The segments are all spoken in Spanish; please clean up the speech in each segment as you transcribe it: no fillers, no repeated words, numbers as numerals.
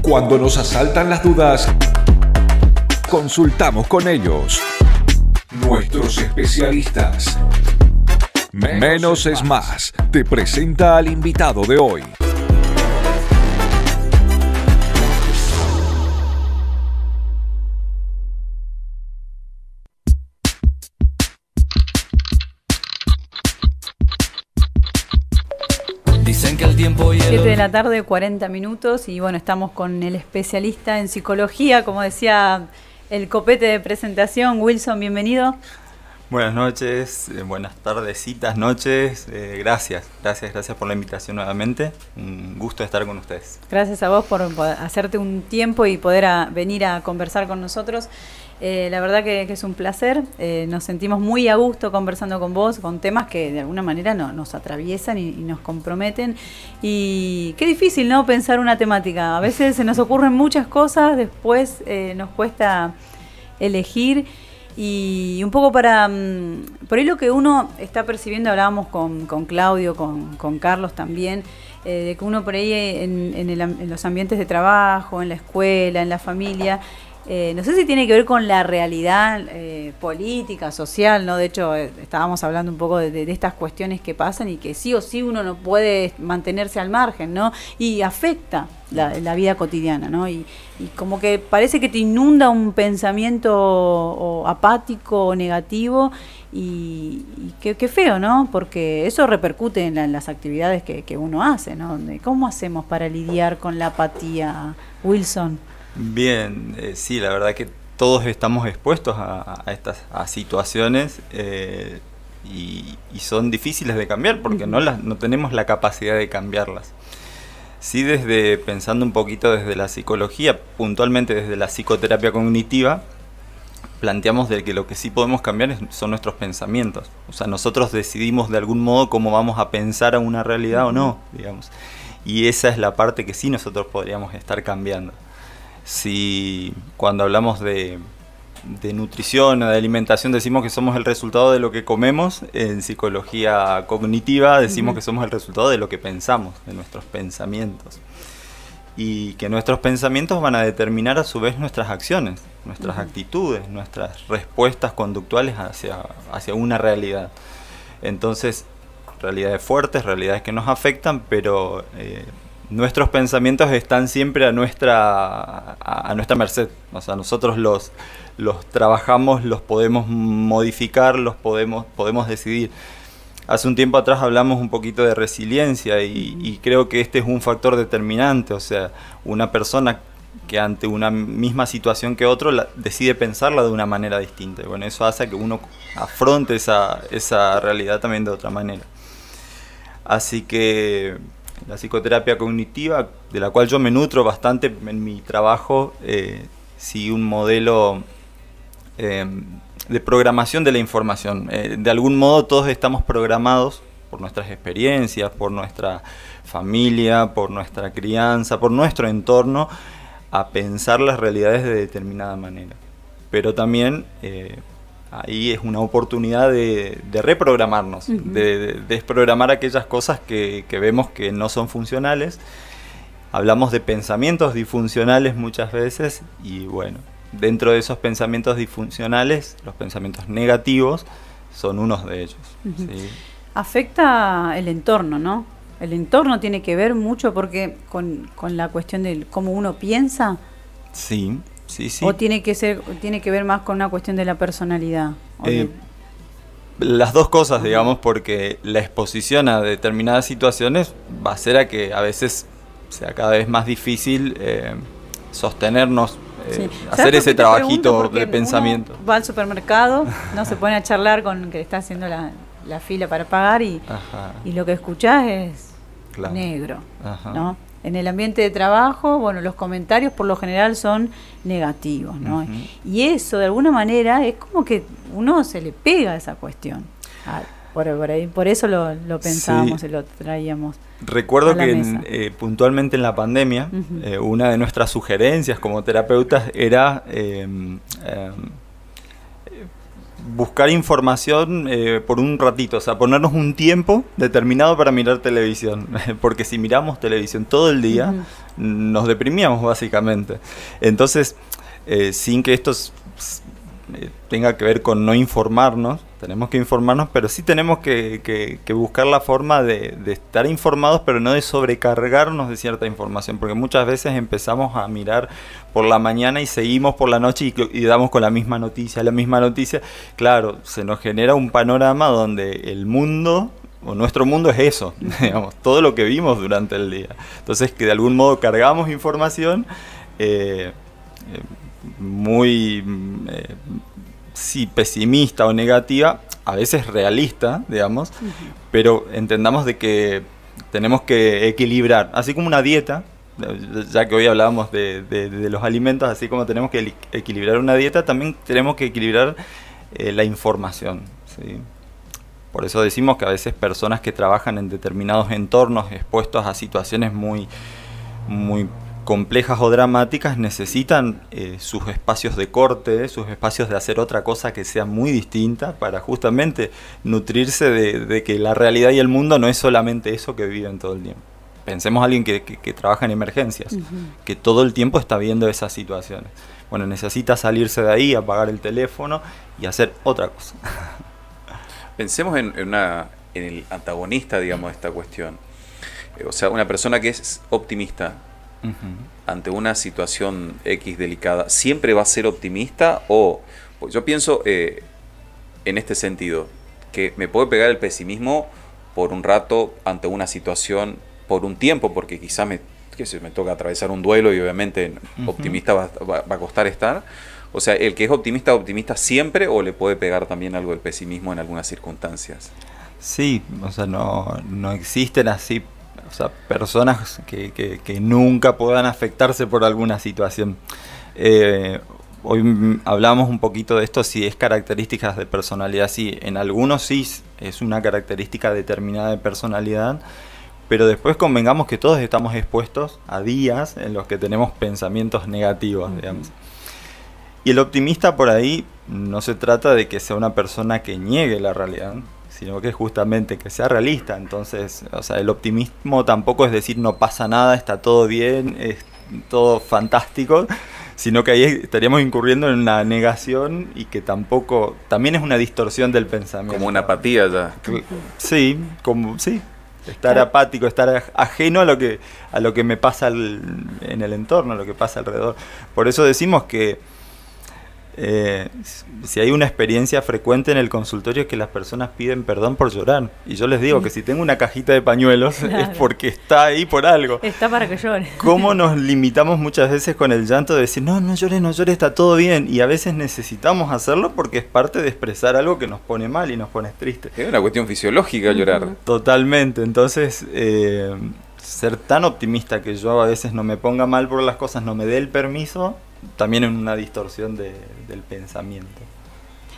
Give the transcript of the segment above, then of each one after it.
Cuando nos asaltan las dudas, consultamos con ellos. Nuestros especialistas. Menos es más. Te presenta al invitado de hoy. Dicen que el tiempo y 7 de la tarde, 40 minutos, y bueno, estamos con el especialista en psicología, como decía el copete de presentación. Wilson, bienvenido. Buenas noches, buenas tardecitas, noches, gracias por la invitación nuevamente, un gusto estar con ustedes. Gracias a vos por hacerte un tiempo y poder venir a conversar con nosotros. La verdad que es un placer, nos sentimos muy a gusto conversando con vos, con temas que de alguna manera nos atraviesan y nos comprometen. Y qué difícil, ¿no?, pensar una temática. A veces se nos ocurren muchas cosas, después nos cuesta elegir. Y un poco por ahí lo que uno está percibiendo, hablábamos con Claudio, con Carlos también, de que uno por ahí en los ambientes de trabajo, en la escuela, en la familia, no sé si tiene que ver con la realidad política, social, ¿no? De hecho, estábamos hablando un poco de estas cuestiones que pasan y que sí o sí uno no puede mantenerse al margen, ¿no? Y afecta la vida cotidiana, ¿no? Y como que parece que te inunda un pensamiento o apático o negativo y qué feo, ¿no? Porque eso repercute en las actividades que uno hace, ¿no? ¿Cómo hacemos para lidiar con la apatía, Wilson? Bien, sí, la verdad que todos estamos expuestos a estas situaciones y son difíciles de cambiar porque no tenemos la capacidad de cambiarlas. Sí, pensando un poquito desde la psicología, puntualmente desde la psicoterapia cognitiva, planteamos de que lo que sí podemos cambiar son nuestros pensamientos. O sea, nosotros decidimos de algún modo cómo vamos a pensar a una realidad o no, digamos. Y esa es la parte que sí nosotros podríamos estar cambiando. Si cuando hablamos de nutrición o de alimentación decimos que somos el resultado de lo que comemos, en psicología cognitiva decimos que somos el resultado de lo que pensamos, de nuestros pensamientos. Y que nuestros pensamientos van a determinar a su vez nuestras acciones, nuestras actitudes, nuestras respuestas conductuales hacia una realidad. Entonces, realidades fuertes, realidades que nos afectan, pero nuestros pensamientos están siempre a nuestra merced. O sea, nosotros los trabajamos, los podemos modificar, los podemos decidir. Hace un tiempo atrás hablamos un poquito de resiliencia y creo que este es un factor determinante. O sea, una persona que ante una misma situación que otro decide pensarla de una manera distinta. Y bueno, eso hace que uno afronte esa realidad también de otra manera. Así que la psicoterapia cognitiva, de la cual yo me nutro bastante en mi trabajo, sigue un modelo de programación de la información. De algún modo todos estamos programados por nuestras experiencias, por nuestra familia, por nuestra crianza, por nuestro entorno, a pensar las realidades de determinada manera. Pero también ahí es una oportunidad de reprogramarnos, de desprogramar aquellas cosas que vemos que no son funcionales. Hablamos de pensamientos disfuncionales muchas veces y bueno, dentro de esos pensamientos disfuncionales, los pensamientos negativos son unos de ellos. ¿Sí? Afecta el entorno, ¿no? El entorno tiene que ver mucho porque con la cuestión de cómo uno piensa. Sí. Sí. ¿O tiene que ver más con una cuestión de la personalidad? Las dos cosas, digamos, porque la exposición a determinadas situaciones va a hacer a que a veces sea cada vez más difícil sostenernos, hacer ese trabajito de pensamiento. Uno va al supermercado, no se pone a charlar con que está haciendo la fila para pagar y lo que escuchás es negro, ¿no? En el ambiente de trabajo, bueno, los comentarios por lo general son negativos, ¿no? Y eso, de alguna manera, es como que uno se le pega a esa cuestión. Por eso lo pensábamos y lo traíamos. Recuerdo que puntualmente en la pandemia, una de nuestras sugerencias como terapeutas era buscar información por un ratito, o sea, ponernos un tiempo determinado para mirar televisión, porque si miramos televisión todo el día, nos deprimíamos básicamente. Entonces, sin que esto tenga que ver con no informarnos, tenemos que informarnos, pero sí tenemos que buscar la forma de estar informados, pero no de sobrecargarnos de cierta información, porque muchas veces empezamos a mirar por la mañana y seguimos por la noche y damos con la misma noticia. Claro, se nos genera un panorama donde el mundo, o nuestro mundo es eso, digamos, todo lo que vimos durante el día. Entonces, que de algún modo cargamos información muy sí, pesimista o negativa, a veces realista, digamos, pero entendamos de que tenemos que equilibrar, así como una dieta, ya que hoy hablábamos de los alimentos, así como tenemos que equilibrar una dieta, también tenemos que equilibrar la información, ¿sí? Por eso decimos que a veces personas que trabajan en determinados entornos expuestos a situaciones muy complejas o dramáticas necesitan sus espacios de corte, sus espacios de hacer otra cosa que sea muy distinta para justamente nutrirse de que la realidad y el mundo no es solamente eso que viven todo el tiempo. Pensemos a alguien que trabaja en emergencias, que todo el tiempo está viendo esas situaciones. Bueno, necesita salirse de ahí, apagar el teléfono y hacer otra cosa. Pensemos en el antagonista, digamos, de esta cuestión. O sea, una persona que es optimista ante una situación X delicada, ¿siempre va a ser optimista? O pues yo pienso en este sentido, que me puede pegar el pesimismo por un rato ante una situación, por un tiempo, porque quizás me toca atravesar un duelo y obviamente optimista va a costar estar. O sea, ¿el que es optimista siempre, o le puede pegar también algo del pesimismo en algunas circunstancias? Sí, o sea, no existen así, o sea, personas que nunca puedan afectarse por alguna situación. Hoy hablamos un poquito de esto, si es características de personalidad. Sí, en algunos sí es una característica determinada de personalidad, pero después convengamos que todos estamos expuestos a días en los que tenemos pensamientos negativos, digamos. Y el optimista por ahí no se trata de que sea una persona que niegue la realidad, sino que justamente que sea realista. Entonces, o sea, el optimismo tampoco es decir no pasa nada, está todo bien, es todo fantástico, sino que ahí estaríamos incurriendo en una negación y que también es una distorsión del pensamiento. Como una apatía ya. Sí, estar apático, estar ajeno a lo que me pasa en el entorno, a lo que pasa alrededor. Por eso decimos que si hay una experiencia frecuente en el consultorio es que las personas piden perdón por llorar, y yo les digo que si tengo una cajita de pañuelos, claro, es porque está ahí por algo. Está para que llore. ¿Cómo nos limitamos muchas veces con el llanto de decir no llores, está todo bien? Y a veces necesitamos hacerlo porque es parte de expresar algo que nos pone mal y nos pone triste. Es una cuestión fisiológica llorar. Totalmente. Entonces ser tan optimista que yo a veces no me ponga mal por las cosas, no me dé el permiso, también es una distorsión del pensamiento.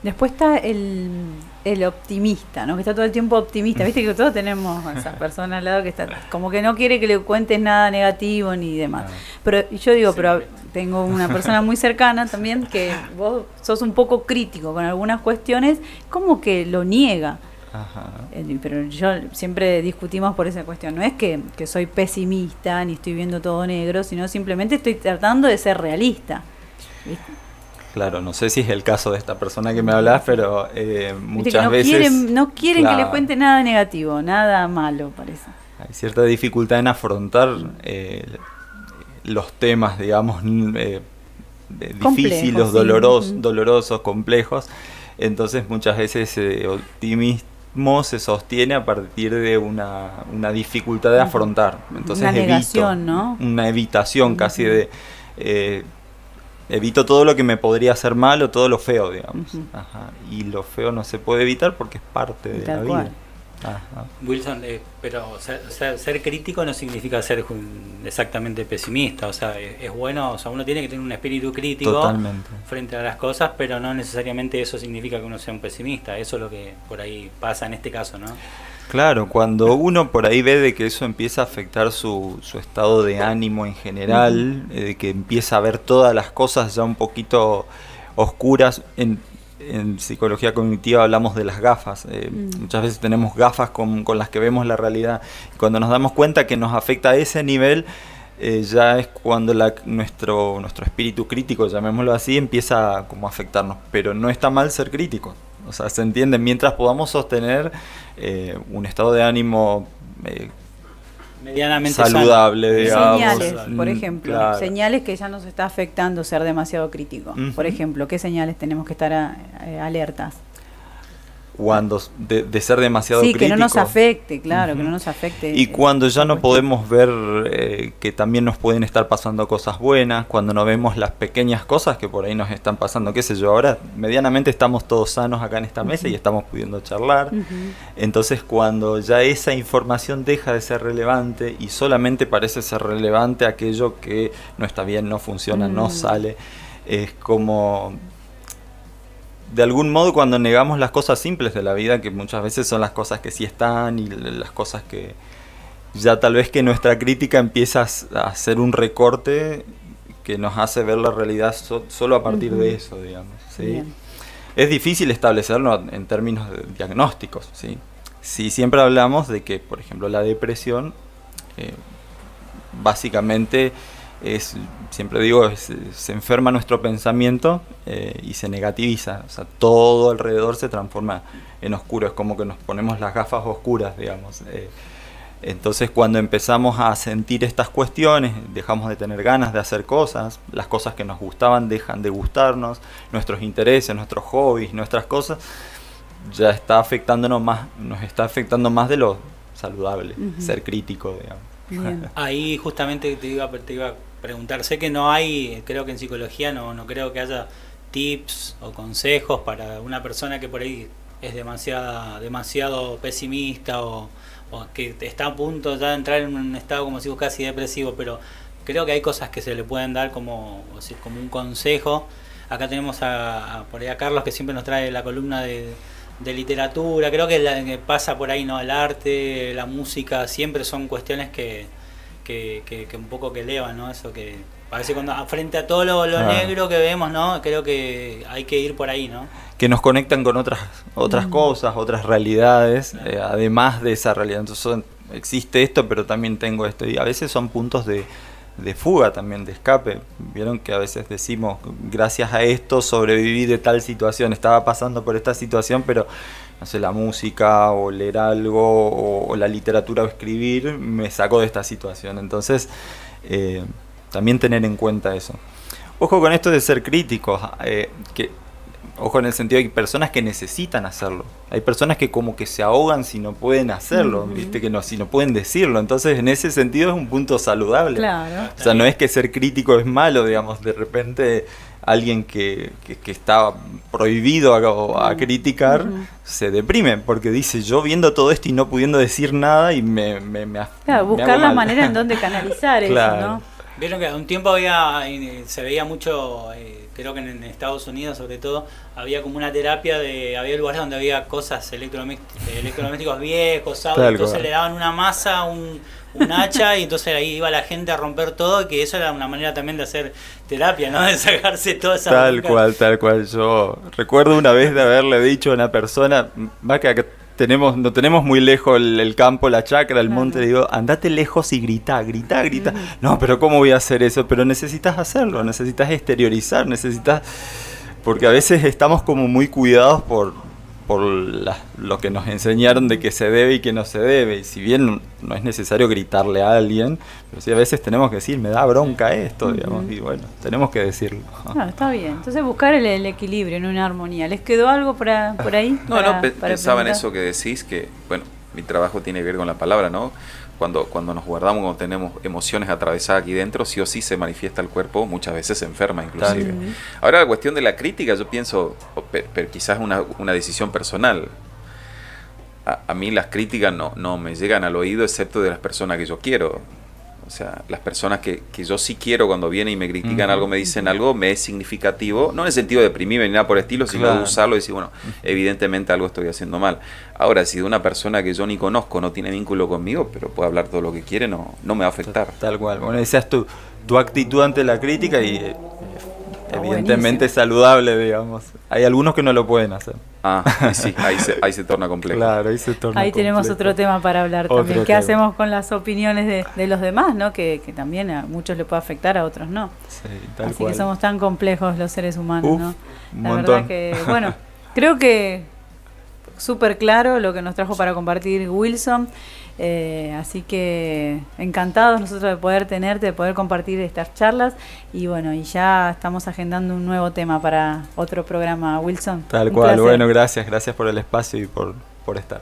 Después está el optimista, ¿no? Que está todo el tiempo optimista. Viste que todos tenemos a esa persona al lado que está como que no quiere que le cuentes nada negativo ni demás. Pero yo digo, pero tengo una persona muy cercana también que vos sos un poco crítico con algunas cuestiones, como que lo niega. Ajá. Pero yo siempre discutimos por esa cuestión. No es que soy pesimista ni estoy viendo todo negro, sino simplemente estoy tratando de ser realista, ¿viste? Claro, no sé si es el caso de esta persona que me hablas, pero muchas veces no quieren claro, que le cuente nada negativo, nada malo, parece. Hay cierta dificultad en afrontar los temas, digamos, difíciles, sí, dolorosos, complejos. Entonces muchas veces optimismo se sostiene a partir de una dificultad de afrontar. Entonces una negación, ¿no? Una evitación casi de evito todo lo que me podría hacer mal o todo lo feo, digamos. Ajá. Y lo feo no se puede evitar porque es parte de la vida. Ajá. Wilson, pero ser crítico no significa ser exactamente pesimista. O sea, es bueno, o sea, uno tiene que tener un espíritu crítico. Totalmente. Frente a las cosas, pero no necesariamente eso significa que uno sea un pesimista. Eso es lo que por ahí pasa en este caso, ¿no? Claro, cuando uno por ahí ve de que eso empieza a afectar su estado de ánimo en general, de que empieza a ver todas las cosas ya un poquito oscuras. En psicología cognitiva hablamos de las gafas. Muchas veces tenemos gafas con las que vemos la realidad. Cuando nos damos cuenta que nos afecta a ese nivel, ya es cuando nuestro espíritu crítico, llamémoslo así, empieza como a afectarnos. Pero no está mal ser crítico. O sea, se entiende, mientras podamos sostener un estado de ánimo medianamente saludable, digamos. Señales, por ejemplo, claro. Señales que ya nos está afectando ser demasiado crítico. Por ejemplo, ¿qué señales tenemos que estar alertas? Cuando de ser demasiado crítico. Sí, que no nos afecte, claro, que no nos afecte. Y cuando ya no podemos ver que también nos pueden estar pasando cosas buenas, cuando no vemos las pequeñas cosas que por ahí nos están pasando, qué sé yo, ahora medianamente estamos todos sanos acá en esta mesa y estamos pudiendo charlar. Entonces cuando ya esa información deja de ser relevante y solamente parece ser relevante aquello que no está bien, no funciona, no sale, es como... De algún modo cuando negamos las cosas simples de la vida, que muchas veces son las cosas que sí están y las cosas que ya tal vez que nuestra crítica empieza a hacer un recorte que nos hace ver la realidad solo a partir de eso, digamos. ¿Sí? Es difícil establecerlo en términos de diagnósticos. ¿Sí? Si siempre hablamos de que, por ejemplo, la depresión básicamente... siempre digo, se enferma nuestro pensamiento y se negativiza, o sea, todo alrededor se transforma en oscuro, es como que nos ponemos las gafas oscuras, digamos. Entonces cuando empezamos a sentir estas cuestiones, dejamos de tener ganas de hacer cosas, las cosas que nos gustaban dejan de gustarnos, nuestros intereses, nuestros hobbies, nuestras cosas, ya está afectándonos más, nos está afectando más de lo saludable, ser crítico, digamos. Ahí justamente te iba a preguntar, sé que no hay, creo que en psicología no creo que haya tips o consejos para una persona que por ahí es demasiado pesimista o que está a punto ya de entrar en un estado como si fuera casi depresivo, pero creo que hay cosas que se le pueden dar como un consejo. Acá tenemos por ahí a Carlos, que siempre nos trae la columna de literatura. Creo que pasa por ahí, ¿no? El arte, la música, siempre son cuestiones que un poco que elevan, ¿no? Eso que parece cuando frente a todo lo negro que vemos, ¿no? Creo que hay que ir por ahí, ¿no? Que nos conectan con otras cosas, otras realidades, además de esa realidad. Entonces existe esto, pero también tengo esto. Y a veces son puntos de fuga también, de escape. Vieron que a veces decimos, gracias a esto sobreviví de tal situación, estaba pasando por esta situación, pero no sé, la música o leer algo o la literatura o escribir me sacó de esta situación. Entonces también tener en cuenta eso. Ojo con esto de ser críticos, ojo en el sentido de que hay personas que necesitan hacerlo. Hay personas que como que se ahogan si no pueden hacerlo, ¿viste? Si no pueden decirlo. Entonces en ese sentido es un punto saludable. Claro. O sea, no es que ser crítico es malo, digamos, de repente alguien que está prohibido a criticar se deprime porque dice, yo viendo todo esto y no pudiendo decir nada y claro, buscar la manera en donde canalizar claro. eso, ¿no? Vieron que un tiempo se veía mucho, creo que en Estados Unidos sobre todo, había como una terapia había lugares donde había cosas electrodomésticos viejos, autos, entonces le daban una masa, un hacha y entonces ahí iba la gente a romper todo, que eso era una manera también de hacer terapia, ¿no? De sacarse toda esa tal cual. Yo recuerdo una vez de haberle dicho a una persona, va que acá no tenemos muy lejos el campo, la chacra, el monte, digo, andate lejos y grita. No, pero ¿cómo voy a hacer eso? Pero necesitas hacerlo, necesitas exteriorizar, porque a veces estamos como muy cuidados por lo que nos enseñaron de que se debe y que no se debe, y si bien no es necesario gritarle a alguien, pero sí a veces tenemos que decir, me da bronca esto, digamos, y bueno, tenemos que decirlo. Claro, está bien, entonces buscar el equilibrio en una armonía. ¿Les quedó algo por ahí? Pensaba en eso que decís, que bueno, mi trabajo tiene que ver con la palabra, ¿no? Cuando nos guardamos, cuando tenemos emociones atravesadas aquí dentro, sí o sí se manifiesta el cuerpo, muchas veces se enferma inclusive. Ahora la cuestión de la crítica, yo pienso, pero quizás una decisión personal. A mí las críticas no me llegan al oído, excepto de las personas que yo quiero. O sea, las personas que yo sí quiero, cuando vienen y me critican algo, me dicen algo, me es significativo, no en el sentido de deprimirme ni nada por el estilo, sino de usarlo y decir, bueno, evidentemente algo estoy haciendo mal. Ahora, si de una persona que yo ni conozco no tiene vínculo conmigo, pero puede hablar todo lo que quiere, no me va a afectar. Tal cual. Bueno, decías tu actitud ante la crítica y evidentemente es saludable, digamos. Hay algunos que no lo pueden hacer. Sí, ahí se torna complejo. Claro, ahí se torna Ahí tenemos complejo. otro tema para hablar Otro también. ¿Qué tema. hacemos con las opiniones de los demás, ¿no? Que también a muchos le puede afectar, a otros no. Sí, tal Así cual. que somos tan complejos los seres humanos, ¿no? Un La montón. verdad que, bueno, creo que súper claro lo que nos trajo para compartir Wilson. Así que encantados nosotros de poder tenerte, de poder compartir estas charlas. Y bueno, y ya estamos agendando un nuevo tema para otro programa, Wilson. Tal Un cual, placer. bueno, gracias por el espacio y por estar.